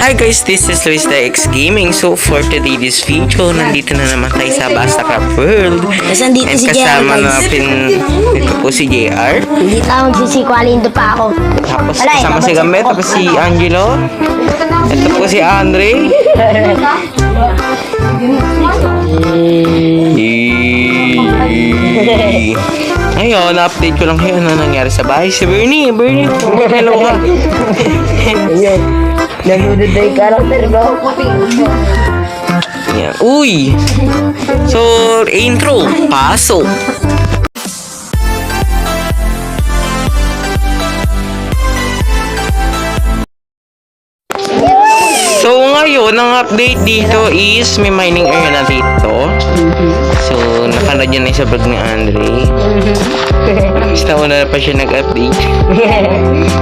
Hi guys, this is Luis the X Gaming. So for today's video, nandito na naman tayo sa Basta Craft World. Tapos nandito And si JR, kasama guys. natin, ito po si JR. Hindi tawag si Qualindo pa ako. Tapos Wala, kasama si Gamet, tapos si Angelo. Ito po si Andre. Ngayon, na-update ko lang kayo ano nangyari sa bahay. Si Bernie, hello ka. Nagudod na yung karakter ko. Yan. Uy! So, intro. Pasok. So, ngayon, ang update dito is may mining area na dito. So, napanood yun na sa vlog ni Andre. Tapos nauna pa siya nag-update.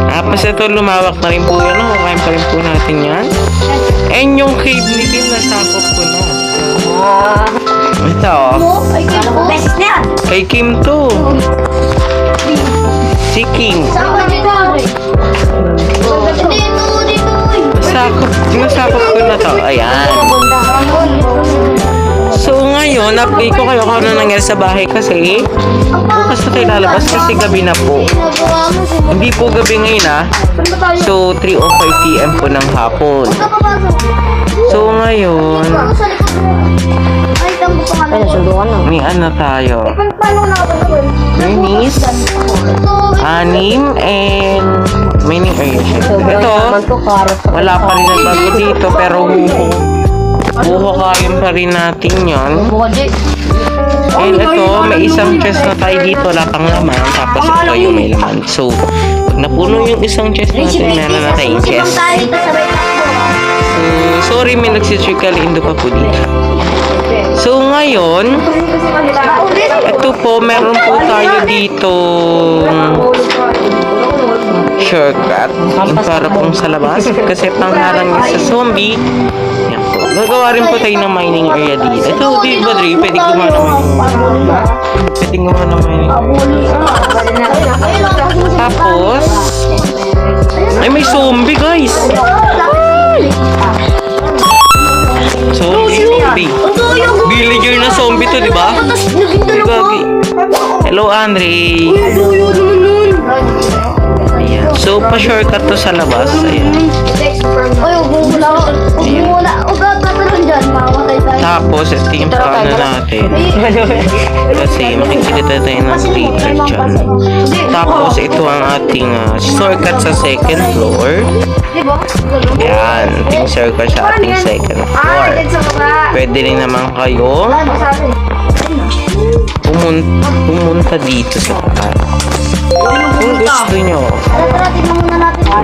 Tapos ito, lumawak na rin po yun. Kakain pa rin po natin yan. And yung cave ni Kim, nasakop ko na. Ito, Best na yan. kay Kim to. Si Kim. Nasakop ko na to. Ayan. So ngayon, update ko kayo kung ano nangyari sa bahay kasi bukas na tayo lalabas kasi gabi na po. Hindi po gabi ngayon So 3:05 PM po ng hapon. So ngayon, may ano tayo. Minis, anim, and mining area. Ito, wala pa rin nagbago dito pero buhukayin pa rin natin yon. And ito, may isang chest na tayo dito, wala pang laman. Tapos ito yung may laman. So, pag napuno yung isang chest natin, meron na tayong chest. So, sorry, may nagsisirkalindo pa po dito. So, ngayon, ito po, meron po tayo dito shortcut. Yung para pong sa labas. Kasi pangharang yun sa zombie. Yan po. Gagawa rin po tayo ng mining area dito. Ito, di ba, Dre? Pwede gumawa ng mining. Pwede gumawa ng mining. Tapos, ay, may zombie, guys. Zombie. Villager na zombie to, di ba? Hello, Andre. Ayan. So, pa-shortcut to sa labas. Ayan. Tapos, ito yung paano natin. Kasi makikita tayo ng paper dyan. Tapos, ito ang ating shortcut sa second floor. Ayan. Ito yung shortcut sa ating second floor. Pwede rin naman kayo pumunta dito sa taas. Kung gusto nyo.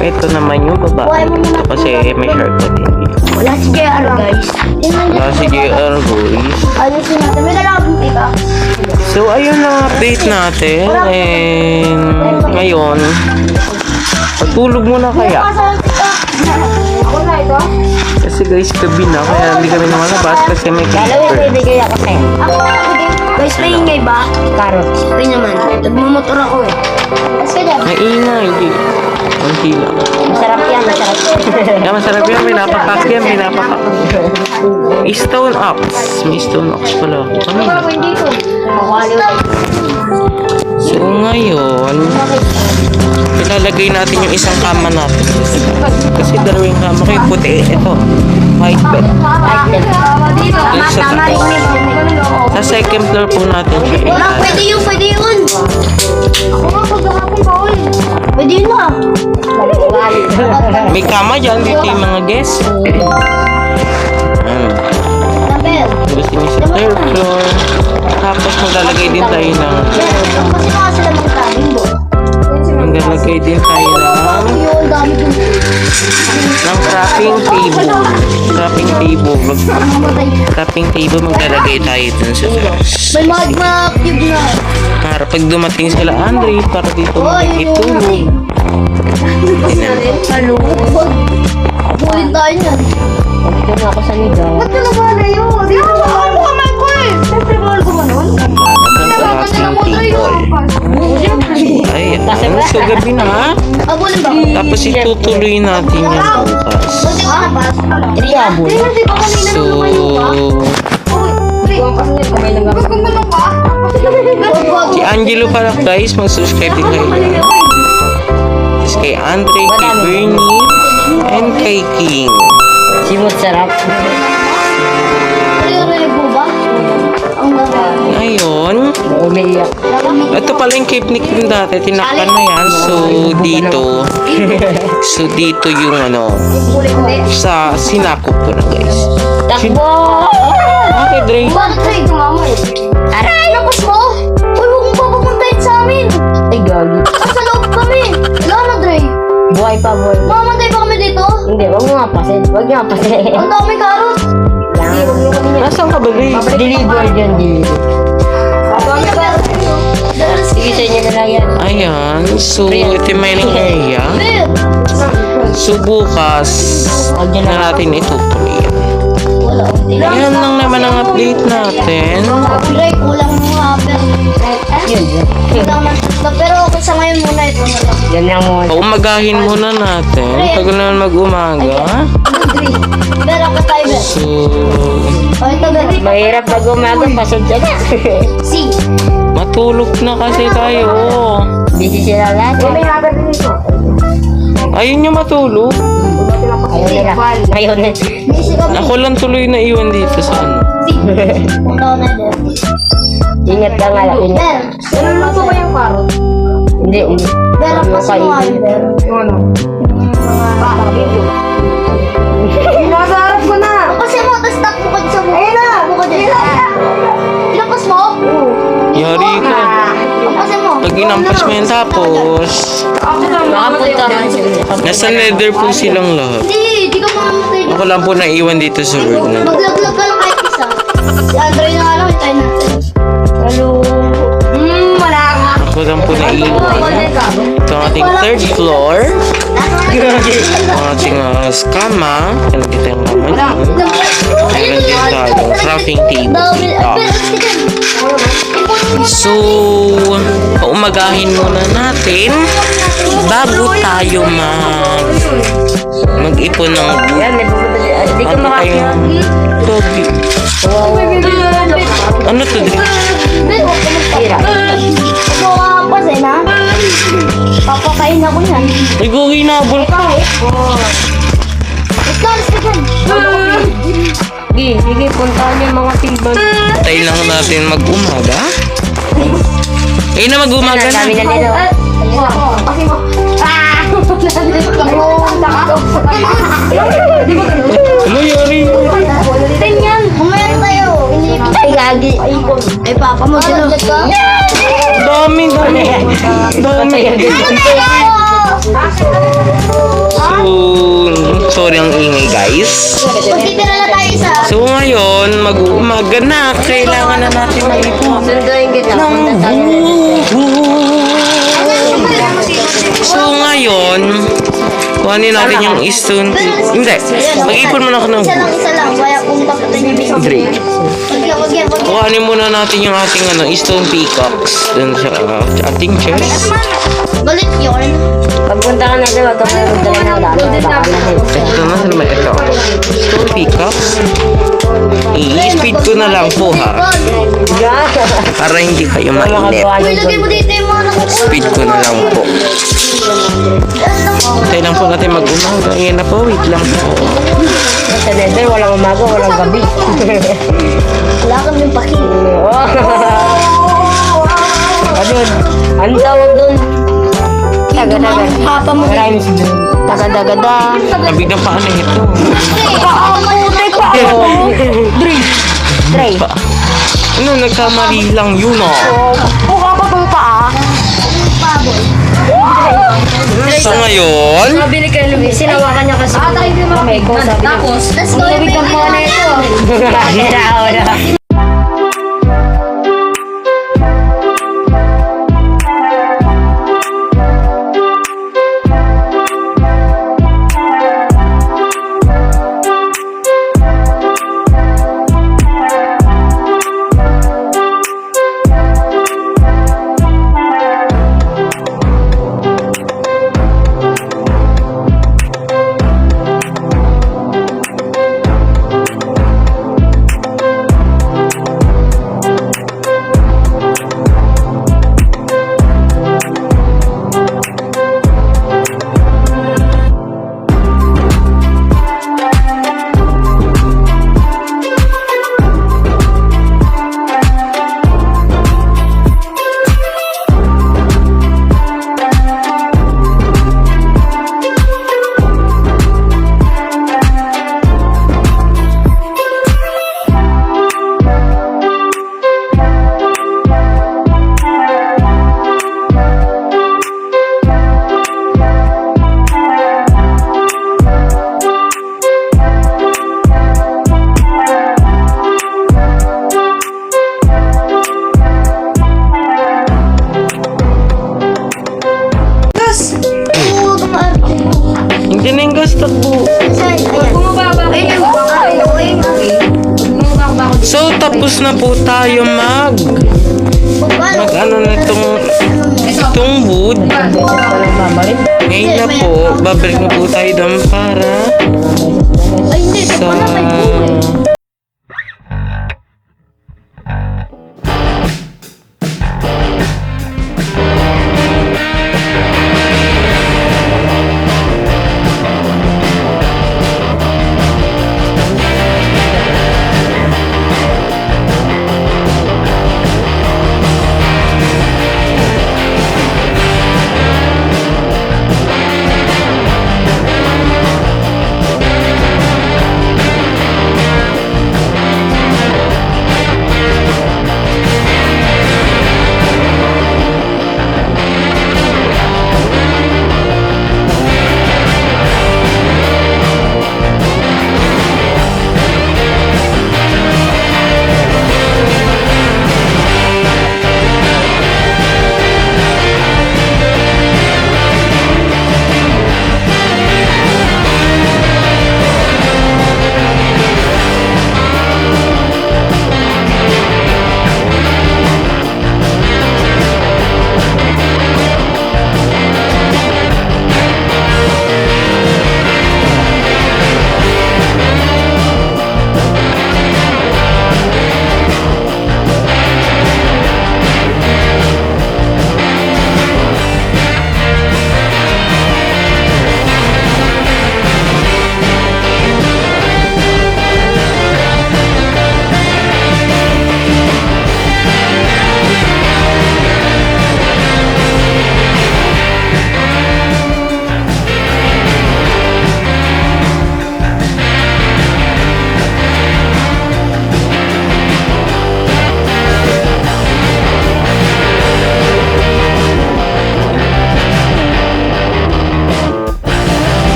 Ito naman yung baba. Ito kasi may shortcut din. Wala si JR, guys. Wala si JR, guys. So, ayun ang update natin. And ngayon, patulog muna kaya. Kasi guys, gabi na. Kaya hindi kami namalabas kasi may Galawin, paper. bibigay ako sa'yo. Guys, may ingay ba? Carrots. Ay naman. Nagmumotor ako eh. Maingay. Kunti lang. Masarap yan, masarap. Kaya masarap yan. Pinapapak yan. Pinapapak. Stone ox. May stone ox pala. So ngayon, ilalagay natin yung isang kama natin. Kasi dalawang kama ko yung puti. Ito. White bed. Sa second floor po natin siya. Pwede yun, pwede yun. Pwede yun na. May kama dyan. Dito yung mga guests. Gusto niyo sa third floor. Tapos maglalagay din tayo ng maglalagay din tayo ng crafting table. Crafting table maglalagay tayo dun sa taas. May magma cube na. Para pag dumating sila Andre, para dito makikitulog. Ano? Bulin tayo niyan. Dito na ako sa nigaw. Ba't ka naman na yun? Di ako kamay ko eh. Siyempre, bawal ko manon. Crafting table. Ay, so gabi na ha. Abulin ba? Tapos itutuloy natin yung bukas. Hindi ba kanina So, si Angelo pala guys, mag-subscribe din kayo. Tapos kay Andre, kay Bernie, and kay King. Simot sarap. Narinig mo ba? Ang Ngayon, Umiiyak. ito pala yung cave ni Kim dati, tinakpan na yan. So, dito yung ano, sa sinakop ko na guys. Takbo! Okay, Dre. Bakit tayo tumama eh? Aray! Lakas mo! Uy, huwag mong papapuntahin sa amin! Ay, gagi. Sa loob kami! Wala na, Dre! Buhay pa, buhay. Mamantay pa kami dito? Hindi, wag mo nga pasin. Wag niyo nga pasin. Ang daming karot! Nasaan ka ba, Dre? Delivered yun, delivered. Sige, sa inyo na lang yan. Ayan, so ito yung mining area. So bukas, na natin itutuloy. Wala. Ayan lang naman ang update natin. Dre, kulang mo nga. Yun, yun. Kulang man tatlo. Pero okay sa ngayon muna ito na lang. Yan lang mo. Paumagahin muna natin. Tagal naman mag-umaga. Dre, Vera ka tayo, Vera. So, O, ito, Vera. Mahirap pag umaga, pasensya na. Si. matulog na kasi tayo. Busy sila lahat. Ayun nyo matulog. Ayaw nila. Ayaw nila. Busy ka, Ako lang tuloy na iwan dito sa ano. Si. Punta ko na, Vera. Ingat ka nga lang. Ingat. Vera, ganun lang po ba yung karot? Hindi, hindi. Vera, pas mo nga yun, Vera. Inasaharap ko na. Kasi mo, tapos takbo ka dyan sa buhay. Ayun na! Takbo ka dyan. Inapas mo? Yari ka. Kasi mo. Pag inampas mo yan tapos, Makapunta man sila. nasa nether po silang lahat. Hindi, di ka mamamatay. Ako lang po naiwan dito sa world na. Maglaglag ka lang kahit isa. Si Andre na nga lang, hintayin natin. Hello. Wala ka. Ako lang po naiwan. Ito ang ating third floor. Ang ating kama. Alam kita yung kama niya. Meron din tayo crafting table dito. So, paumagahin muna natin bago tayo mag-ipon ng Yan, may pupunta siya. Hindi ka makakaya. doggy. Ano to, Dre? Hira. Ako nga pas eh, na? Papakain ako yan. Ay, gogi nabol ka. Let's go, Sige, sige, puntahan yung mga tiban. Tayo lang natin mag-umaga. Ayun na, mag-umaga na. Kami na nila. Kasi mo. Ano, Yari? Tingnan, mamaya tayo. Ay, gagi. Ay, papa mo, sino? Dami. So, sorry ang ingay, guys. Magtitira na tayo isa. So, ngayon, mag-umaga na. Kailangan na natin mag-ipon. Sunduin kita. Punta tayo na So, ngayon, kuhanin natin yung stone. Hindi, mag-ipon muna ako ng Isa lang. Kaya kung bakit tayo bibig. Dre. Wag yan. Kuhanin muna natin yung ating stone peacocks dun sa ating chest. Balit yun. Pagpunta ka na doon, wag ka magdala ng dami. Baka nahin. Ito na, saan ba ito? Stone peacocks. I-speed ko na lang po ha. Para hindi kayo mainip. Uy, lagay mo dito yung mga nakukuha. Speed ko na lang po. Tayo lang po natin mag-umaga. Ayan na po, wait lang po. Sa nether, walang umaga, walang gabi. Wala kami yung paki. Ayun, ang tawag doon. Taga-daga. Papa mo. Rhymes doon. Taga-daga-da. Nabig na paano ito? Dre. Dre. Ano, nagkamali lang yun Mukha pa kung paa. So ngayon, Mabili kayo Luis. Sinawakan niya kasi. Kamay ko, sabi niya. Let's go. Tubig ang mga na ito. Hira, na po tayo mag ano na itong wood. Ngayon na po, babalik na po tayo doon para Ay, hindi. sa Wala may buhay.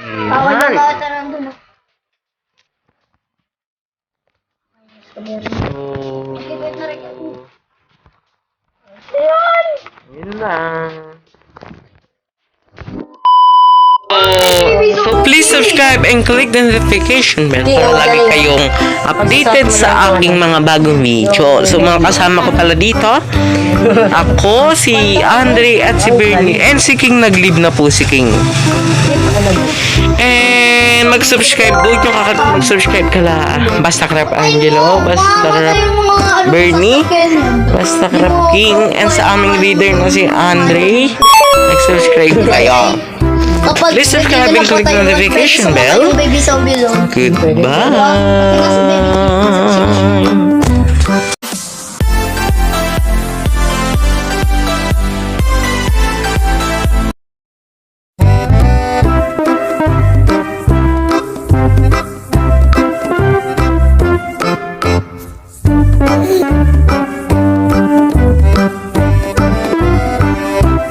Bawal na lahat na nandun. Yun lang. So please subscribe and click the notification bell para lagi kayong updated sa aking mga bagong video. So mga kasama ko pala dito, ako, si Andre at si Bernie, and si King. Nag-leave na po si King. And mag-subscribe po nyo, mag-subscribe kala Basta Crap Angelo, Basta Crap Bernie, Basta Crap King, and sa aming leader na si Andre. Mag-subscribe kayo. Please subscribe and click the notification bell. Baby zombie long. Goodbye.